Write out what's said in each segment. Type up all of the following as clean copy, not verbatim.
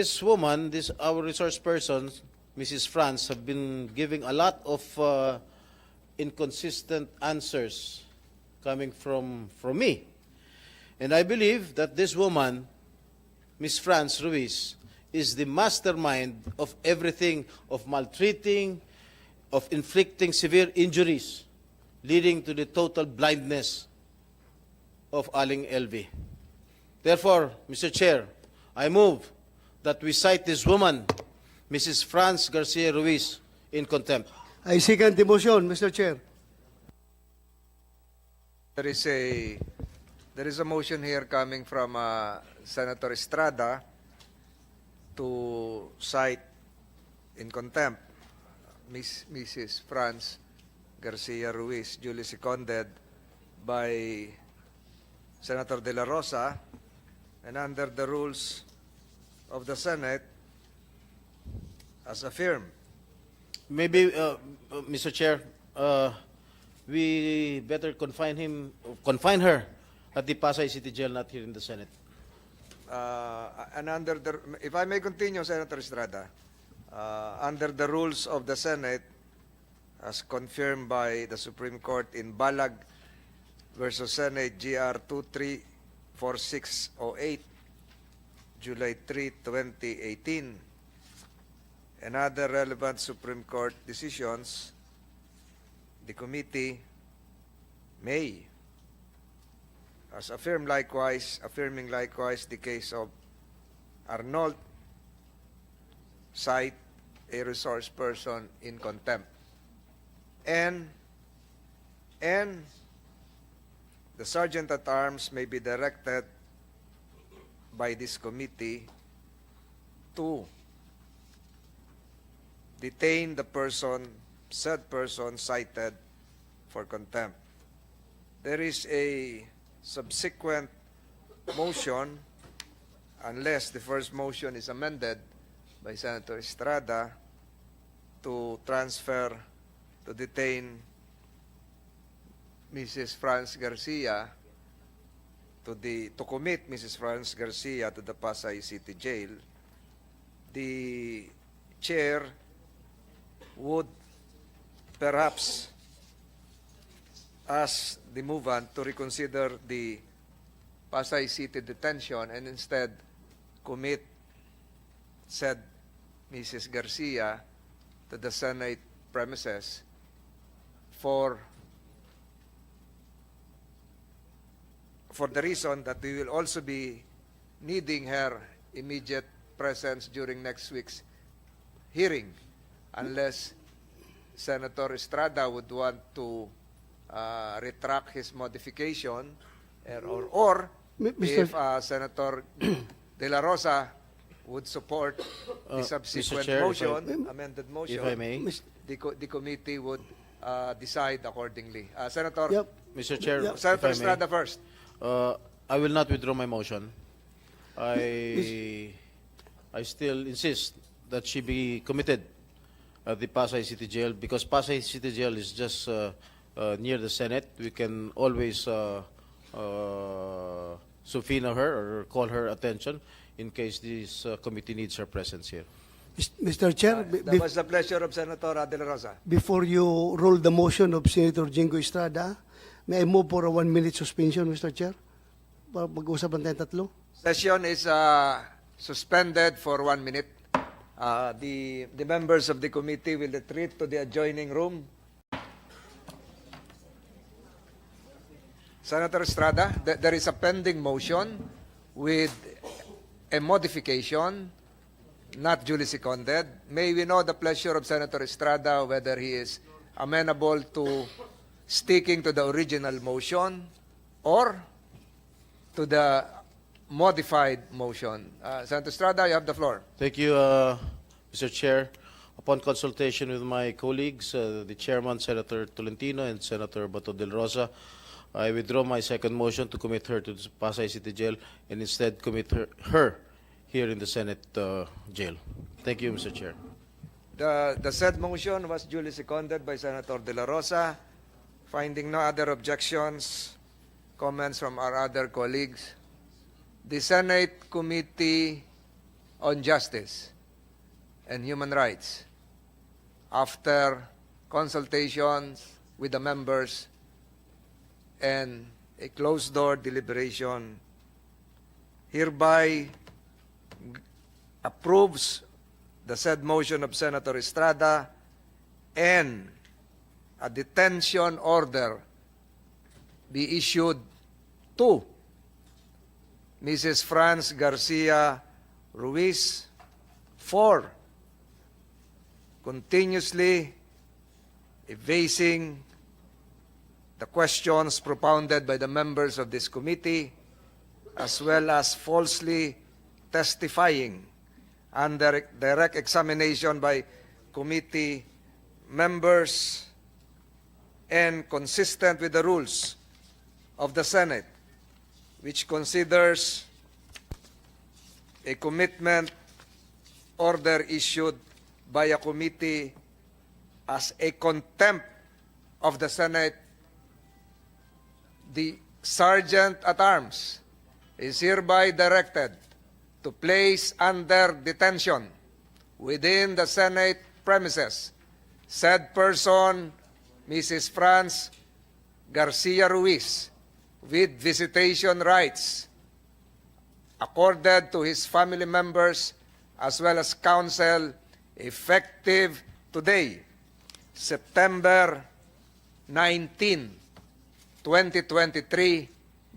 This woman, this our resource person, Mrs. France, have been giving a lot of inconsistent answers coming from me. And I believe that this woman, Miss France Ruiz, is the mastermind of everything, of maltreating, of inflicting severe injuries, leading to the total blindness of Aling Elvie. Therefore, Mr. Chair, I move that we cite this woman, Mrs. France Garcia Ruiz, in contempt. I second the motion, Mr. Chair. There is a motion here coming from Senator Estrada to cite in contempt Mrs. France Garcia Ruiz, duly seconded by Senator De La Rosa, and under the rules of the Senate, as affirmed. Maybe, Mr. Chair, we better confine her at the Pasay City Jail, not here in the Senate. And under the, if I may continue, Senator Estrada, under the rules of the Senate, as confirmed by the Supreme Court in Balag versus Senate GR 234608, July 3, 2018, and other relevant Supreme Court decisions, the committee may, as affirming likewise the case of Arnold, cite a resource person in contempt. And the Sergeant at Arms may be directed by this committee to detain the said person cited for contempt. There is a subsequent motion, unless the first motion is amended by Senator Estrada, to detain Mrs. France Garcia to commit Mrs. France Garcia to the Pasay City Jail. The chair would perhaps ask the movant to reconsider the Pasay City detention and instead commit said Mrs. Garcia to the Senate premises for the reason that we will also be needing her immediate presence during next week's hearing, unless Senator Estrada would want to retract his modification, or if Senator De La Rosa would support the subsequent Chair, amended motion, if I may. the committee would decide accordingly. Senator, Yep. Mr. Chair, Yep. Senator if I may. Estrada first. I will not withdraw my motion. I still insist that she be committed at the Pasay City Jail, because Pasay City Jail is just near the Senate. We can always subpoena her or call her attention in case this committee needs her presence here. Mr. Chair, That was the pleasure of Senator De La Rosa. before you rule the motion of Senator Jingo Estrada, may I move for a 1-minute suspension, Mr. Chair? Para mag-usapan tayong tatlo. Session is suspended for 1 minute. The members of the committee will retreat to the adjoining room. Senator Estrada, there is a pending motion with a modification, not duly seconded. May we know the pleasure of Senator Estrada, whether he is amenable to sticking to the original motion or to the modified motion. Senator Estrada, you have the floor. Thank you, Mr. Chair. Upon consultation with my colleagues, the chairman, Senator Tolentino, and Senator Bato del Rosa, I withdraw my second motion to commit her to the Pasay City Jail and instead commit her here in the Senate jail. Thank you, Mr. Chair. The said motion was duly seconded by Senator De La Rosa. Finding no other objections, comments from our other colleagues, the Senate committee on Justice and Human Rights, after consultations with the members and a closed-door deliberation, hereby approves the said motion of Senator Estrada and a detention order be issued to Mrs. France Garcia Ruiz for continuously evading the questions propounded by the members of this committee, as well as falsely testifying under direct examination by committee members, and consistent with the rules of the Senate, which considers a commitment order issued by a committee as a contempt of the Senate. The Sergeant at Arms is hereby directed to place under detention within the Senate premises said person, Mrs. France Garcia Ruiz, with visitation rights accorded to his family members as well as counsel, effective today, September 19, 2023,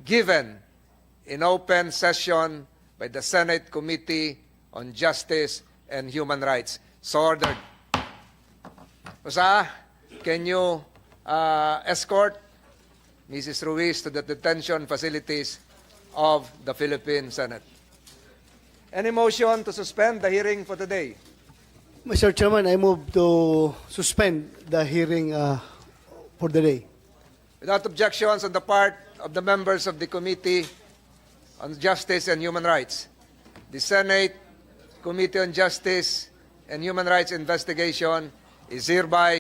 given in open session by the Senate Committee on Justice and Human Rights. So ordered. Osa, can you escort Mrs. Ruiz to the detention facilities of the Philippine Senate? Any motion to suspend the hearing for today? Mr. Chairman, I move to suspend the hearing for the day. Without objections on the part of the members of the Committee on Justice and Human Rights, the Senate Committee on Justice and Human Rights investigation is hereby